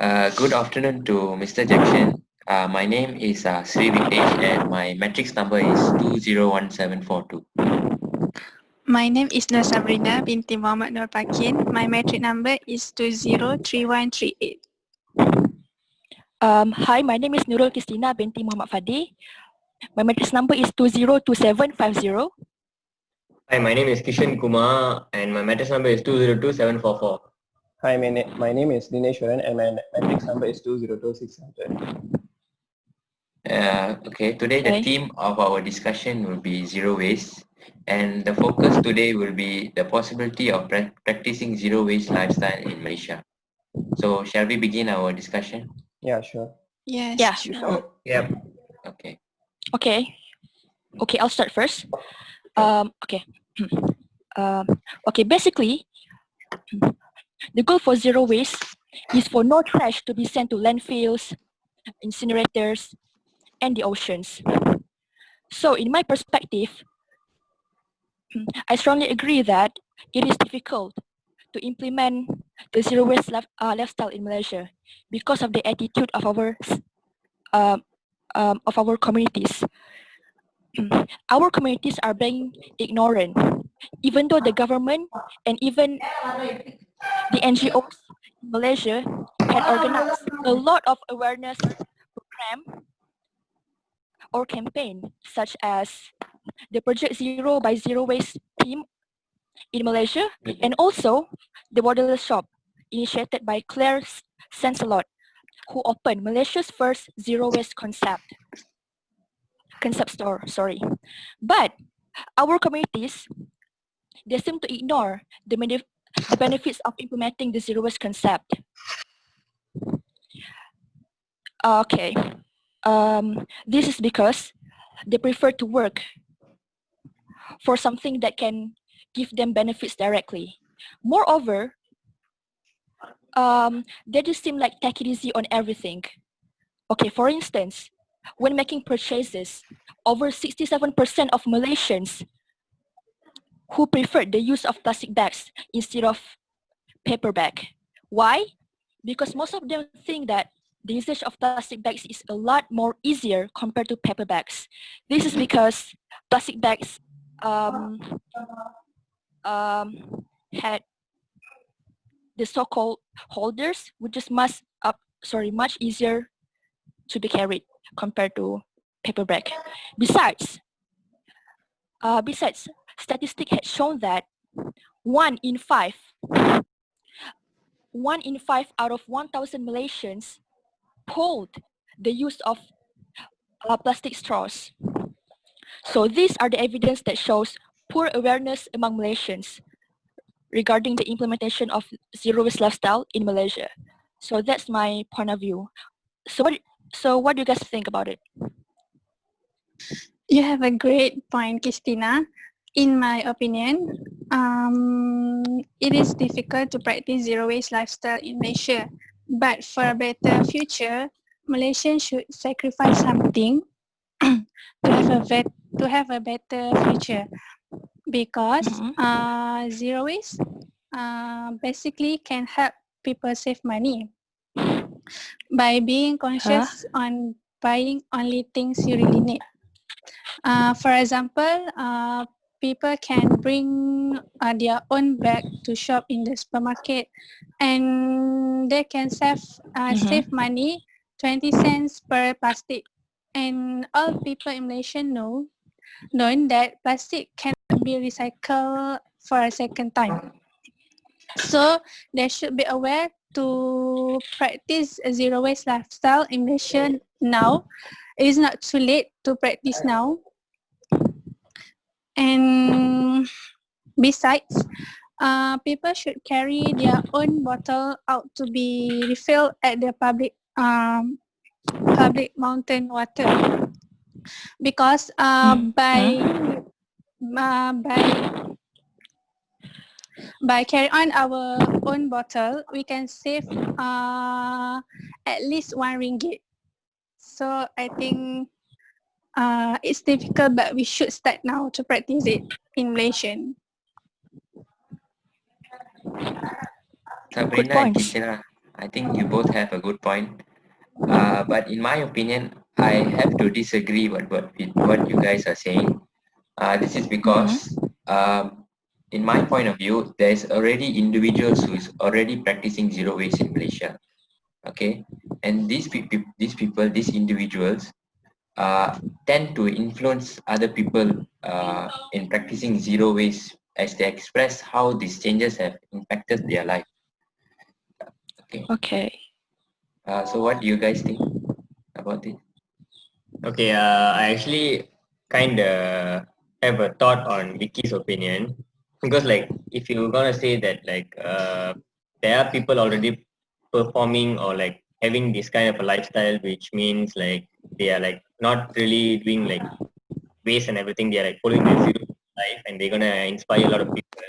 Good afternoon to Mr. Jackson. My name is Sri Vignesh and my matrix number is 201742. My name is Nur Sabrina binti Muhammad Nur Pakin. My matric number is 203138. Hi, my name is Nurul Christina binti Muhammad Fadi. My matrix number is 202750. Hi, my name is Kishan Kumar and my matrix number is 202744. Hi, my name is Dineshwaran and my matrix number is 202600. Okay, today the theme of our discussion will be zero waste, and the focus today will be the possibility of practicing zero waste lifestyle in Malaysia. So, shall we begin our discussion? Yeah, sure. Yes, Yeah. sure. Yep. Okay. Okay, I'll start first. Okay. Basically, the goal for zero waste is for no trash to be sent to landfills, incinerators, and the oceans. So in my perspective, I strongly agree that it is difficult to implement the zero waste lifestyle in Malaysia because of the attitude of our communities. Our communities are being ignorant, even though the government and even the NGOs in Malaysia had organized a lot of awareness program or campaign, such as the Project Zero by Zero Waste team in Malaysia, and also the borderless shop initiated by Claire Sansalot, who opened Malaysia's first zero waste concept store. But our communities, they seem to ignore the benefits of implementing the zero waste concept. Okay, this is because they prefer to work for something that can give them benefits directly. Moreover, they just seem like take it easy on everything. Okay, for instance, when making purchases, over 67% of Malaysians who preferred the use of plastic bags instead of paper bag. Why? Because most of them think that the usage of plastic bags is a lot more easier compared to paper bags. This is because plastic bags had the so-called holders, which is much easier to be carried compared to paper bag. Besides, statistics had shown that one in five out of 1,000 Malaysians pulled the use of plastic straws. So these are the evidence that shows poor awareness among Malaysians regarding the implementation of zero waste lifestyle in Malaysia. So that's my point of view. So what do you guys think about it? You have a great point, Christina. In my opinion, it is difficult to practice zero waste lifestyle in Malaysia. But for a better future, Malaysians should sacrifice something to have a better future. Because zero waste basically can help people save money by being conscious on buying only things you really need. For example, people can bring their own bag to shop in the supermarket, and they can save money, 20 cents per plastic. And all people in Malaysia knowing that plastic cannot be recycled for a second time. So they should be aware to practice a zero waste lifestyle in Malaysia now. It is not too late to practice now. And besides, people should carry their own bottle out to be refilled at the public mountain water, because by carrying on our own bottle, we can save at least RM1. So I think it's difficult, but we should start now to practice it in Malaysian. Sabrina and Kishan, I think you both have a good point. But in my opinion, I have to disagree what you guys are saying. This is because, in my point of view, there's already individuals who is already practicing zero waste in Malaysia. Okay, and these individuals, tend to influence other people in practicing zero waste as they express how these changes have impacted their life. Okay, Okay. so what do you guys think about it? Okay, I actually kind of have a thought on Vicky's opinion because, like, if you're gonna say that, like, there are people already performing or like having this kind of a lifestyle, which means like they are like not really doing like waste and everything. They are like following the zero life, and they're gonna inspire a lot of people.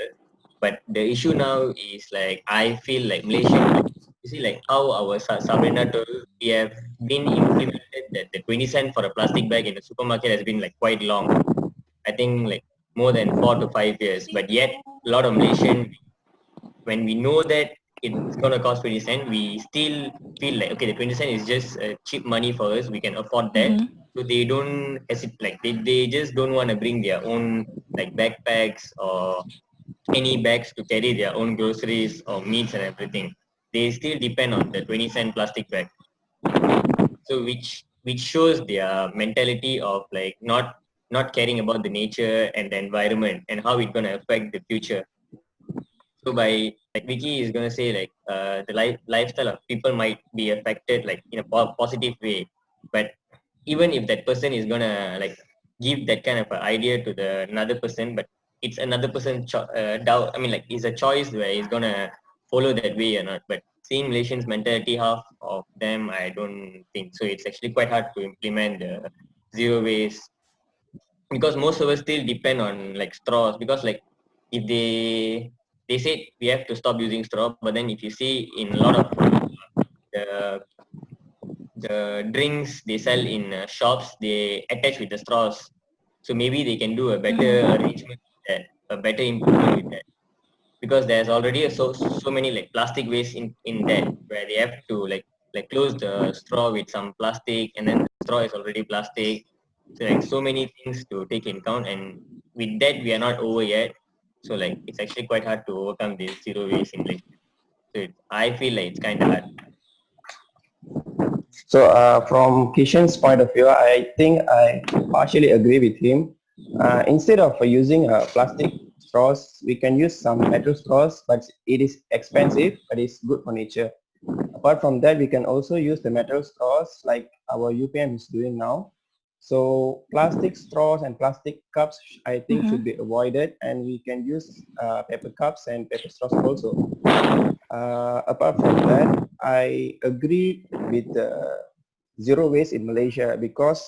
But the issue now is like I feel like Malaysian, like, you see like how our Sabrina told, we have been implemented that the 20 cent for a plastic bag in the supermarket has been like quite long. I think like more than 4 to 5 years. But yet a lot of Malaysian, when we know that it's gonna cost 20 cent, we still feel like okay, the 20 cent is just cheap money for us. We can afford that. So they don't hesitate, like they just don't want to bring their own like backpacks or any bags to carry their own groceries or meats and everything. They still depend on the 20 cent plastic bag. So which shows their mentality of like not caring about the nature and the environment and how it's gonna affect the future. So by like Vicky is gonna say like the lifestyle of people might be affected like in a positive way, but even if that person is gonna like give that kind of an idea to the another person, but it's another person doubt. I mean, like it's a choice where he's gonna follow that way or not. But seeing Malaysians mentality, half of them I don't think so. It's actually quite hard to implement the zero waste because most of us still depend on like straws because like if they say we have to stop using straw, but then if you see in a lot of the the drinks they sell in shops, they attach with the straws. So maybe they can do a better arrangement with that, a better improvement with that. Because there's already so many like plastic waste in that where they have to like close the straw with some plastic and then the straw is already plastic. So like so many things to take in count and with that we are not over yet. So like it's actually quite hard to overcome this zero waste in Malaysia. So I feel like it's kind of hard. So from Kishan's point of view, I think I partially agree with him. Instead of using plastic straws, we can use some metal straws, but it is expensive, but it's good for nature. Apart from that, we can also use the metal straws like our UPM is doing now. So plastic straws and plastic cups, I think, should be avoided, and we can use paper cups and paper straws also. Apart from that, I agree with zero waste in Malaysia because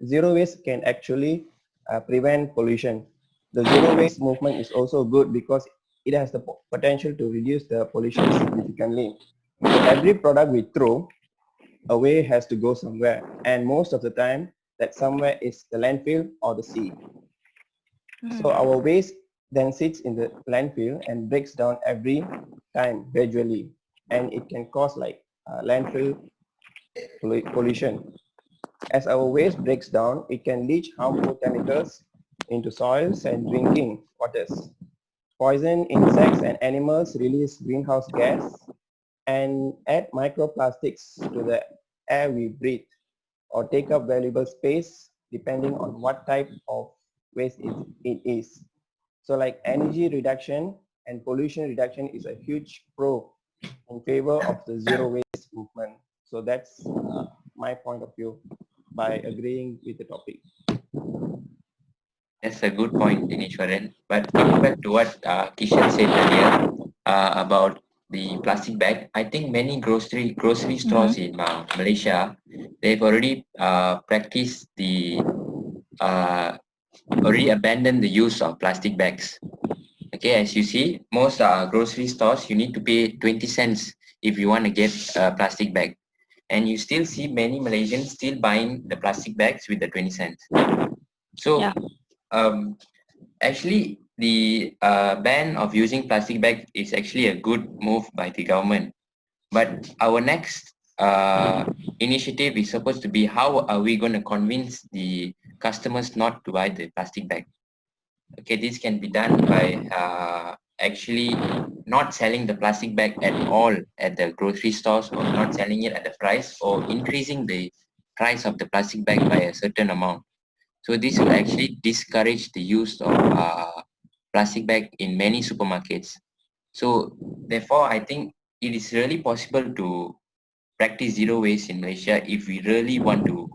zero waste can actually prevent pollution. The zero waste movement is also good because it has the potential to reduce the pollution significantly. So every product we throw away has to go somewhere, and most of the time that somewhere is the landfill or the sea. So our waste then sits in the landfill and breaks down every time gradually, and it can cause like landfill pollution. As our waste breaks down, it can leach harmful chemicals into soils and drinking waters. Poison insects and animals release greenhouse gas and add microplastics to the air we breathe or take up valuable space depending on what type of waste it is. So like energy reduction and pollution reduction is a huge pro in favor of the zero waste movement. So that's my point of view by agreeing with the topic. That's a good point, Dineshwaran. But coming back to what Kishan said earlier about the plastic bag, I think many grocery stores in Malaysia, they've already practiced the already abandoned the use of plastic bags. Okay, as you see, most grocery stores you need to pay 20 cents if you want to get a plastic bag, and you still see many Malaysians still buying the plastic bags with the 20 cents. So Yeah. actually, the ban of using plastic bag is actually a good move by the government But our next initiative is supposed to be how are we going to convince the customers not to buy the plastic bag. Okay, this can be done by actually not selling the plastic bag at all at the grocery stores, or not selling it at the price, or increasing the price of the plastic bag by a certain amount. So this will actually discourage the use of plastic bag in many supermarkets. So therefore, I think it is really possible to practice zero waste in Malaysia if we really want to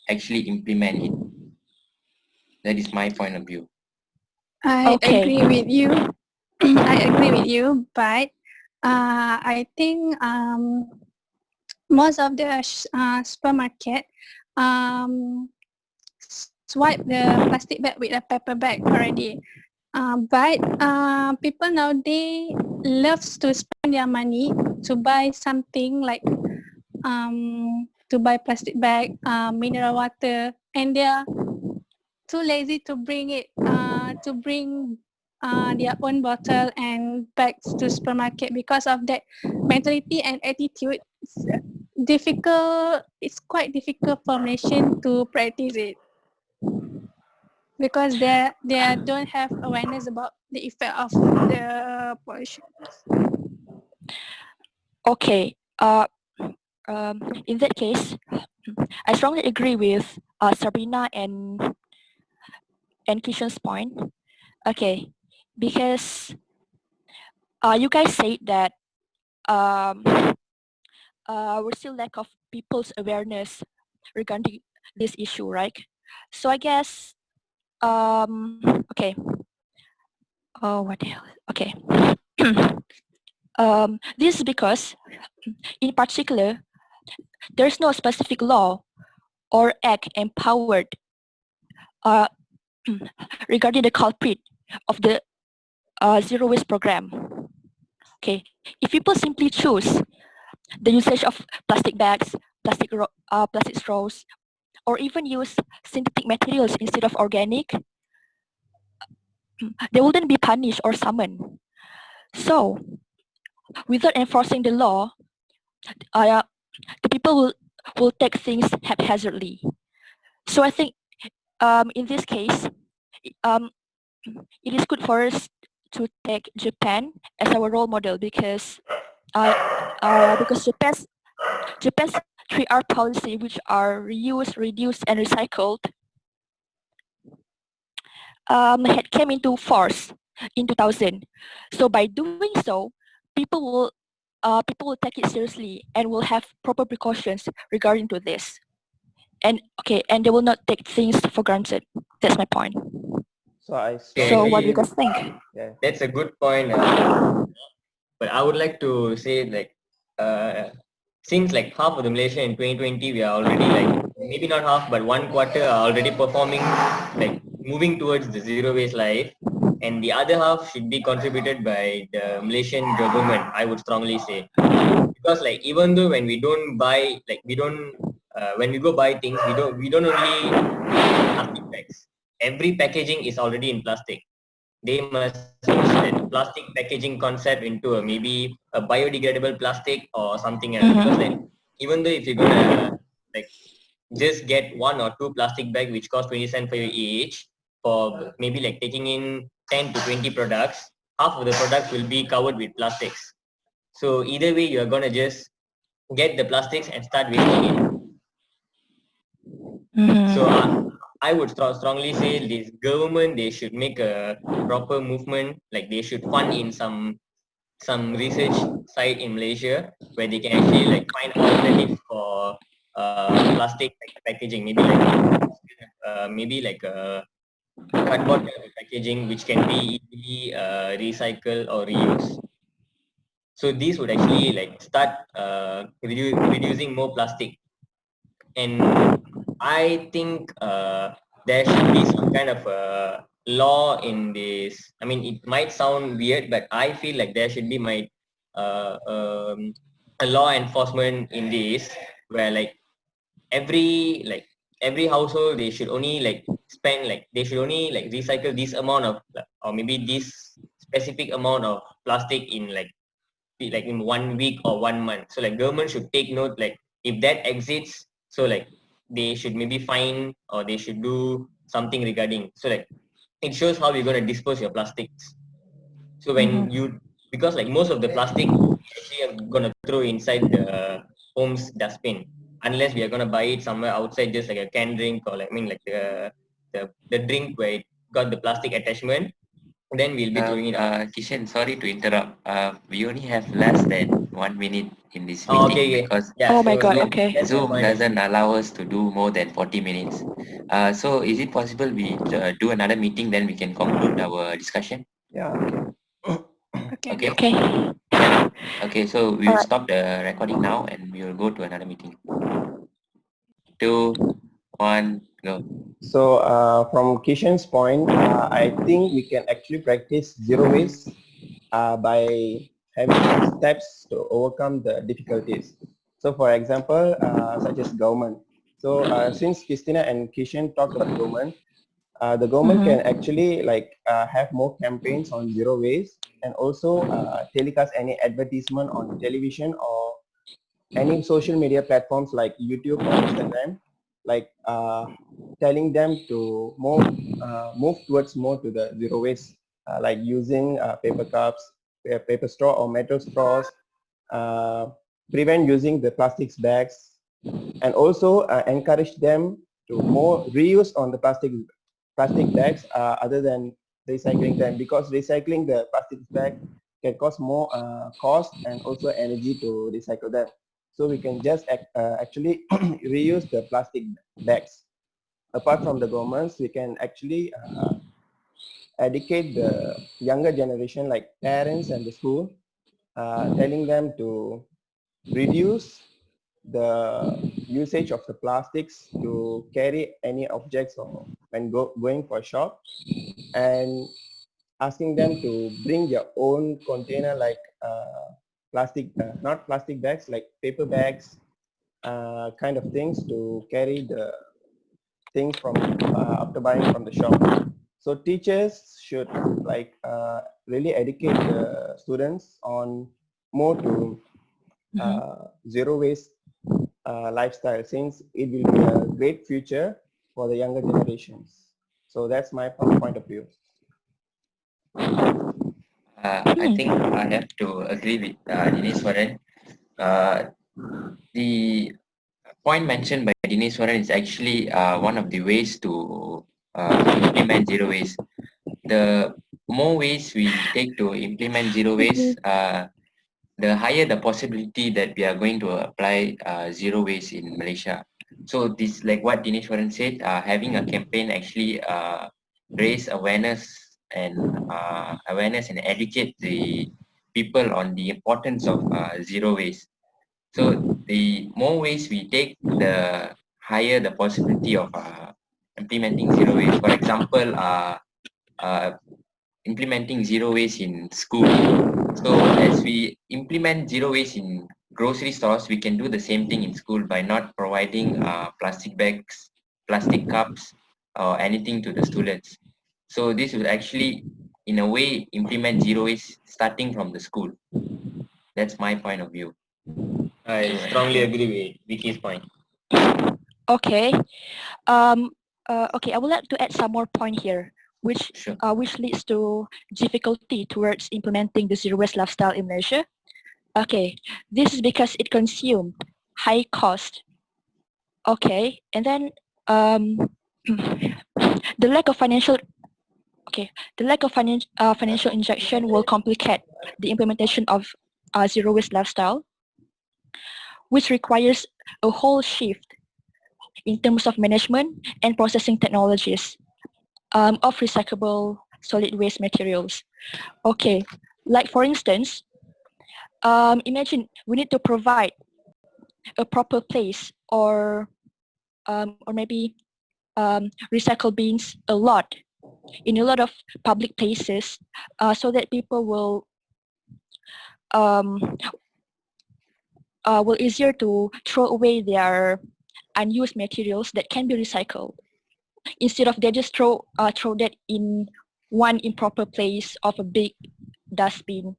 actually implement it. That is my point of view. I Okay. agree with you. I agree with you, but I think most of the supermarket um, swipe the plastic bag with a paper bag already. But people nowadays loves to spend their money to buy something like to buy plastic bag, mineral water, and they are too lazy to bring it to bring their own bottle and bags to supermarket. Because of that mentality and attitude, it's difficult. It's quite difficult for Malaysian to practice it because they don't have awareness about the effect of the pollution. Okay. In that case, I strongly agree with Sabrina and Kishan's point. Okay, because you guys said that um, we're still lack of people's awareness regarding this issue, right? So I guess okay. Oh, what the hell? Okay. This is because, in particular, there's no specific law or act empowered uh, regarding the culprit of the zero waste program. Okay, if people simply choose the usage of plastic bags, plastic straws, or even use synthetic materials instead of organic, they wouldn't be punished or summoned. So, without enforcing the law, the people will take things haphazardly. So I think in this case, um, it is good for us to take Japan as our role model because Japan's 3R policy, which are reuse, reduce, and recycled, had came into force in 2000. So by doing so, people will take it seriously and will have proper precautions regarding to this. And okay, and they will not take things for granted. That's my point. So I Okay, So what do you strongly, guys think? yeah. that's a good point. But I would like to say like since like half of the Malaysia in 2020 we are already like maybe not half but one quarter are already performing like moving towards the zero waste life, and the other half should be contributed by the Malaysian government, I would strongly say. Because like even though when we don't buy like we don't when we go buy things we don't only use plastic bags. Every packaging is already in plastic. They must change that plastic packaging concept into maybe a biodegradable plastic or something else. Because like even though if you're gonna like just get one or two plastic bag which cost 20 cents for each for maybe like taking in 10 to 20 products, half of the products will be covered with plastics. So either way you're gonna just get the plastics and start wasting it. So I would strongly say this government, they should make a proper movement, like they should fund in some research site in Malaysia where they can actually like find alternative for plastic packaging, maybe like a cardboard kind of packaging which can be easily recycled or reused. So these would actually like start reducing more plastic. And I think there should be some kind of a law in this. I mean, it might sound weird, but I feel like there should be uh, um, a law enforcement in this, where like every household they should only like spend like they should only like recycle this amount of or maybe this specific amount of plastic in like like in 1 week or 1 month. So like government should take note, like if that exits, so like they should maybe fine or they should do something regarding. So like it shows how you're going to dispose your plastics. So when you, because like most of the plastic actually are going to throw inside the home's dustbin, unless we are going to buy it somewhere outside, just like a canned drink or like, I mean like the drink where it got the plastic attachment, then we'll be throwing it out. Kishan, sorry to interrupt. We only have less than 1 minute in this Oh, okay, meeting okay. because Yeah, Oh my so God, okay. that's my Zoom point. doesn't allow us to do more than 40 minutes. So is it possible we do another meeting, then we can conclude our discussion? Yeah, okay. Okay. Okay. Okay. Yeah. Okay, so we will Alright. stop the recording now and we will go to another meeting. 2, 1, go. So from Kishan's point, I think we can actually practice zero waste by having some steps to overcome the difficulties. So for example, such as government. So since Christina and Kishan talked about government, the government can actually like have more campaigns on zero waste and also telecast any advertisement on television or any social media platforms like YouTube or Instagram, like telling them to move towards more to the zero waste, like using paper cups, paper straw or metal straws, uh, prevent using the plastics bags, and also encourage them to more reuse on the plastic bags other than recycling them, because recycling the plastic bag can cost more cost and also energy to recycle them. So we can just actually reuse the plastic bags. Apart from the governments, we can actually educate the younger generation like parents and the school, telling them to reduce the usage of the plastics to carry any objects or when going for a shop, and asking them to bring their own container like plastic, not plastic bags, like paper bags, kind of things to carry the things from after buying from the shop. So teachers should like really educate the students on more to zero waste lifestyle, since it will be a great future for the younger generations. So that's my point of view. I think I have to agree with Dineswaran. The point mentioned by Dineswaran is actually one of the ways to implement zero waste. The more ways we take to implement zero waste, the higher the possibility that we are going to apply zero waste in Malaysia. So this, like what Dineshwaran said, having a campaign actually raise awareness and educate the people on the importance of zero waste. So the more ways we take, the higher the possibility of implementing zero waste. For example, uh, implementing zero waste in school. So as we implement zero waste in grocery stores, we can do the same thing in school by not providing plastic bags, plastic cups, or anything to the students. So this will actually, in a way, implement zero waste starting from the school. That's my point of view. I So strongly anything? agree with Vicky's point. Okay. Okay, I would like to add some more point here, Sure. which leads to difficulty towards implementing the zero waste lifestyle in Malaysia. Okay, this is because it consumes high cost. Okay, and then the lack of financial financial injection will complicate the implementation of zero waste lifestyle, which requires a whole shift in terms of management and processing technologies of recyclable solid waste materials. Okay, like for instance, imagine we need to provide a proper place or maybe recycle bins in a lot of public places, so that people um, will easier to throw away their unused materials that can be recycled, instead of they just throw that in one improper place of a big dustbin.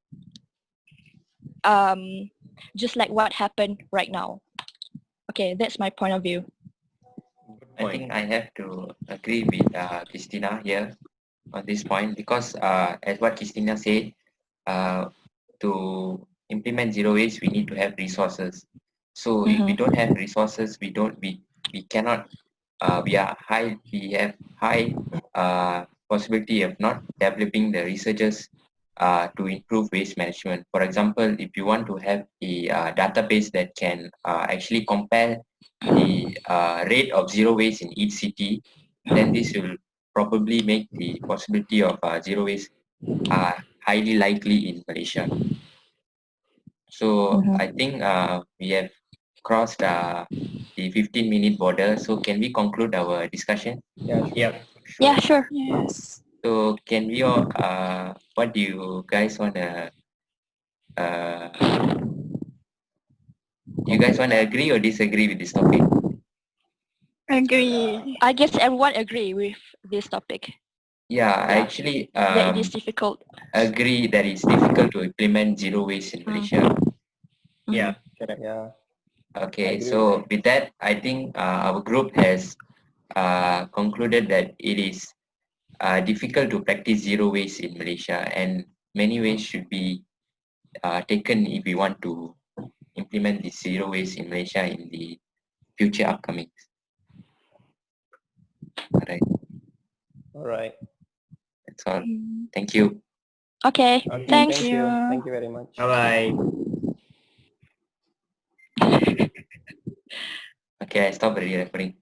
just like what happened right now. Okay, that's my point of view. I think I have to agree with Christina here on this point because as what Christina said, to implement zero waste, we need to have resources. So if we don't have resources, we cannot we have high possibility of not developing the researchers to improve waste management. For example, if you want to have a database that can actually compare the rate of zero waste in each city, then this will probably make the possibility of zero waste highly likely in Malaysia. So I think we have crossed the 15-minute border. So can we conclude our discussion? Yeah, sure. Yep. Yeah, sure. Yes. So can we all, what do you guys want to, you guys want to agree or disagree with this topic? Agree. I guess everyone agree with this topic. Yeah, I Yeah. actually That it is difficult. agree that it's difficult to implement zero waste in Malaysia. Yeah. Yeah. Okay, agree with so with that, I think our group has concluded that it is difficult to practice zero waste in Malaysia, and many ways should be taken if we want to implement the zero waste in Malaysia in the future upcoming. All right, All right. that's all. Thank you. Okay, Okay, thanks. thank you. Thank you very much. Bye bye. Okay, I stop the recording.